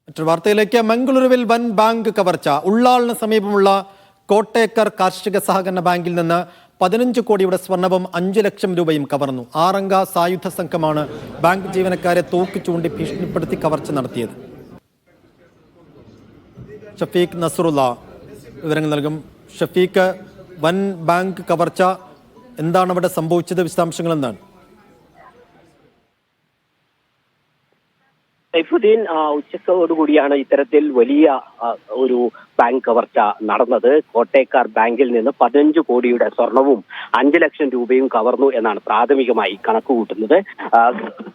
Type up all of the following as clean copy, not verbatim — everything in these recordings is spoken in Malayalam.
മറ്റൊരു വാർത്തയിലേക്ക്. മംഗളൂരുവിൽ വൻ ബാങ്ക് കവർച്ച. ഉള്ളാളിന് സമീപമുള്ള കോട്ടേക്കർ കാർഷിക സഹകരണ ബാങ്കിൽ നിന്ന് 15 കോടിയുടെ സ്വർണവും 5 ലക്ഷം രൂപയും കവർന്നു. 6 അംഗ സായുധ സംഘമാണ് ബാങ്ക് ജീവനക്കാരെ തോക്ക് ചൂണ്ടി ഭീഷണിപ്പെടുത്തി കവർച്ച നടത്തിയത്. ഷഫീഖ് നസറുള്ള വിവരങ്ങൾ നൽകും. ഷഫീഖ്, വൻ ബാങ്ക് കവർച്ച, എന്താണ് അവിടെ സംഭവിച്ചത്? വിശദാംശങ്ങൾ എന്താണ്? സൈഫുദ്ദീൻ, ഉച്ചയോടുകൂടിയാണ് ഇത്തരത്തിൽ വലിയ ഒരു ബാങ്ക് കവർച്ച നടന്നത്. കോട്ടേക്കാർ ബാങ്കിൽ നിന്ന് 15 കോടിയുടെ സ്വർണവും 5 ലക്ഷം രൂപയും കവർന്നു എന്നാണ് പ്രാഥമികമായി കണക്കുകൂട്ടുന്നത്.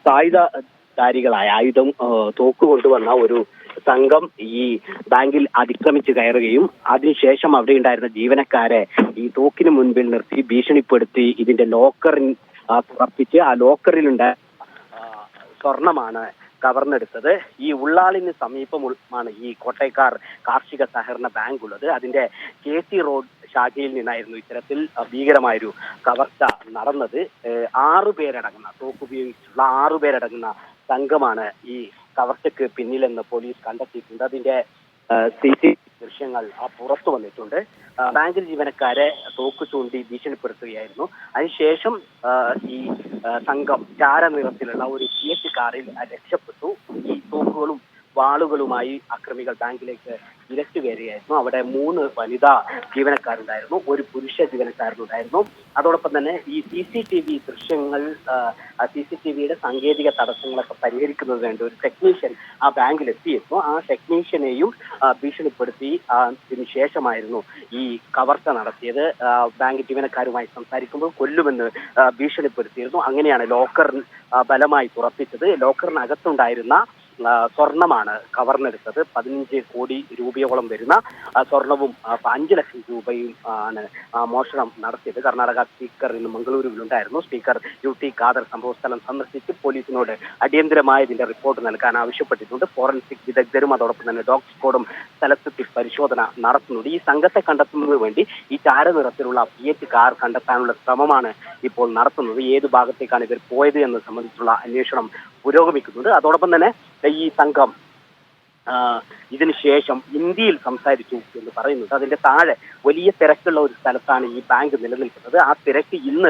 സായുധധാരികളായ തോക്ക് കൊണ്ടുവന്ന ഒരു സംഘം ഈ ബാങ്കിൽ അതിക്രമിച്ച് കയറുകയും അതിനുശേഷം അവിടെ ഉണ്ടായിരുന്ന ജീവനക്കാരെ ഈ തോക്കിന് മുൻപിൽ നിർത്തി ഭീഷണിപ്പെടുത്തി ഇതിന്റെ ലോക്കറിൽ തുറപ്പിച്ച് ആ ലോക്കറിലുണ്ടായ സ്വർണമാണ് കവർന്നെടുത്തത്. ഈ ഉള്ളാളിന് സമീപമാണ് ഈ കോട്ടയക്കാർ കാർഷിക സഹകരണ ബാങ്ക് ഉള്ളത്. അതിന്റെ KC റോഡ് ശാഖയിൽ നിന്നായിരുന്നു ഇത്തരത്തിൽ ഭീകരമായൊരു കവർച്ച നടന്നത്. 6 പേരടങ്ങുന്ന തോക്ക് ഉപയോഗിച്ചുള്ള 6 പേരടങ്ങുന്ന സംഘമാണ് ഈ കവർച്ചയ്ക്ക് പിന്നിലെന്ന് പോലീസ് കണ്ടെത്തിയിട്ടുണ്ട്. അതിന്റെ CCTV ദൃശ്യങ്ങൾ പുറത്തു വന്നിട്ടുണ്ട്. ബാങ്ക് ജീവനക്കാരെ തോക്ക് ചൂണ്ടി ഭീഷണിപ്പെടുത്തുകയായിരുന്നു. അതിനുശേഷം ഈ സംഘം ചാരനിറത്തിലുള്ള ഒരു Fiat കാറിൽ രക്ഷപ്പെട്ടു. ഈ തോക്കുകളും വാളുകളുമായി അക്രമികൾ ബാങ്കിലേക്ക് ഇരച്ചു കയറുകയായിരുന്നു. അവിടെ 3 വനിതാ ജീവനക്കാരുണ്ടായിരുന്നു, ഒരു പുരുഷ ജീവനക്കാരനുണ്ടായിരുന്നു. അതോടൊപ്പം തന്നെ ഈ CCTV ദൃശ്യങ്ങൾ, CCTVയുടെ സാങ്കേതിക തടസ്സങ്ങളൊക്കെ പരിഹരിക്കുന്നതിന് വേണ്ടി ഒരു ടെക്നീഷ്യൻ ആ ബാങ്കിൽ എത്തിയിരുന്നു. ആ ടെക്നീഷ്യനെയും ഭീഷണിപ്പെടുത്തി അതിനുശേഷമായിരുന്നു ഈ കവർച്ച നടത്തിയത്. ബാങ്ക് ജീവനക്കാരുമായി സംസാരിക്കുമ്പോൾ കൊല്ലുമെന്ന് ഭീഷണിപ്പെടുത്തിയിരുന്നു. അങ്ങനെയാണ് ലോക്കർ ബലമായി തുറപ്പിച്ചത്. ലോക്കറിനകത്തുണ്ടായിരുന്ന സ്വർണമാണ് കവർന്നെടുത്തത്. 15 കോടി രൂപയോളം വരുന്ന സ്വർണവും 5 ലക്ഷം രൂപയും ആണ് മോഷണം നടത്തിയത്. കർണാടക സ്പീക്കർ ഇന്ന് മംഗളൂരുവിലുണ്ടായിരുന്നു. സ്പീക്കർ UT ഖാദർ സംഭവസ്ഥലം സന്ദർശിച്ച് പോലീസിനോട് അടിയന്തരമായ ഇതിന്റെ റിപ്പോർട്ട് നൽകാൻ ആവശ്യപ്പെട്ടിട്ടുണ്ട്. ഫോറൻസിക് വിദഗ്ധരും അതോടൊപ്പം തന്നെ ഡോഗ് സ്ക്വാഡും സ്ഥലത്തെത്തി പരിശോധന നടത്തുന്നുണ്ട്. ഈ സംഘത്തെ കണ്ടെത്തുന്നതിന് വേണ്ടി ഈ ചാരനിറത്തിലുള്ള Fiat കാർ കണ്ടെത്താനുള്ള ശ്രമമാണ് ഇപ്പോൾ നടത്തുന്നത്. ഏത് ഭാഗത്തേക്കാണ് ഇവർ പോയത് എന്ന് സംബന്ധിച്ചുള്ള അന്വേഷണം പുരോഗമിക്കുന്നുണ്ട്. അതോടൊപ്പം തന്നെ ഈ സംഘം ഇതിനുശേഷം ഹിന്ദിയിൽ സംസാരിച്ചു എന്ന് പറയുന്നുണ്ട്. അതിന്റെ താഴെ വലിയ തിരക്കുള്ള ഒരു സ്ഥലത്താണ് ഈ ബാങ്ക് നിലനിൽക്കുന്നത്. ആ തിരക്ക് ഇന്ന്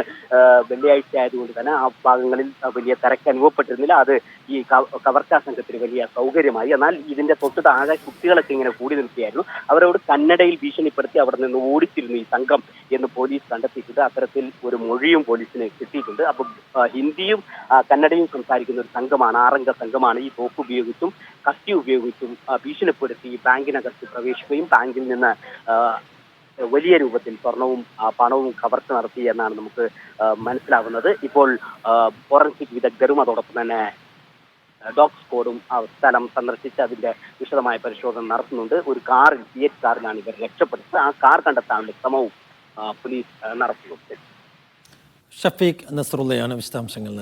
വെള്ളിയാഴ്ച ആയതുകൊണ്ട് തന്നെ ആ ഭാഗങ്ങളിൽ വലിയ തിരക്ക് അനുഭവപ്പെട്ടിരുന്നില്ല. അത് ഈ കവർച്ചാ സംഘത്തിന് വലിയ സൗകര്യമായി. എന്നാൽ ഇതിന്റെ തൊട്ട് താഴെ കുട്ടികളൊക്കെ ഇങ്ങനെ കൂടി നിൽക്കുകയായിരുന്നു. അവരോട് കന്നഡയിൽ ഭീഷണിപ്പെടുത്തി അവിടെ നിന്ന് ഓടിച്ചിരുന്നു ഈ സംഘം എന്ന് പോലീസ് കണ്ടെത്തിയിട്ടുണ്ട്. അത്തരത്തിൽ ഒരു മൊഴിയും പോലീസിന് കിട്ടിയിട്ടുണ്ട്. അപ്പം ഹിന്ദിയും കന്നഡയും സംസാരിക്കുന്ന ഒരു സംഘമാണ്, 6 അംഗ സംഘമാണ് ഈ തോക്ക് ഉപയോഗിച്ചും കത്തി ഉപയോഗിച്ചും ഭീഷണിപ്പെടുത്തി ബാങ്കിനകത്ത് പ്രവേശിക്കുകയും ബാങ്കിൽ നിന്ന് വലിയ രൂപത്തിൽ സ്വർണവും പണവും കവർച്ച നടത്തി എന്നാണ് നമുക്ക് മനസ്സിലാവുന്നത്. ഇപ്പോൾ ഫോറൻസിക് വിദഗ്ധരും അതോടൊപ്പം തന്നെ ഡോഗ് സ്ക്വാഡും സ്ഥലം സന്ദർശിച്ച് അതിന്റെ വിശദമായ പരിശോധന നടത്തുന്നുണ്ട്. ഒരു കാറിൽ Fiat കാറിലാണ് ഇവർ രക്ഷപ്പെടുന്നത്. ആ കാർ കണ്ടെത്താനുള്ള ശ്രമവും പോലീസ് നടത്തുന്നുണ്ട്. ഷഫീഖ് നസറുള്ളയാണ് വിശദാംശങ്ങൾ.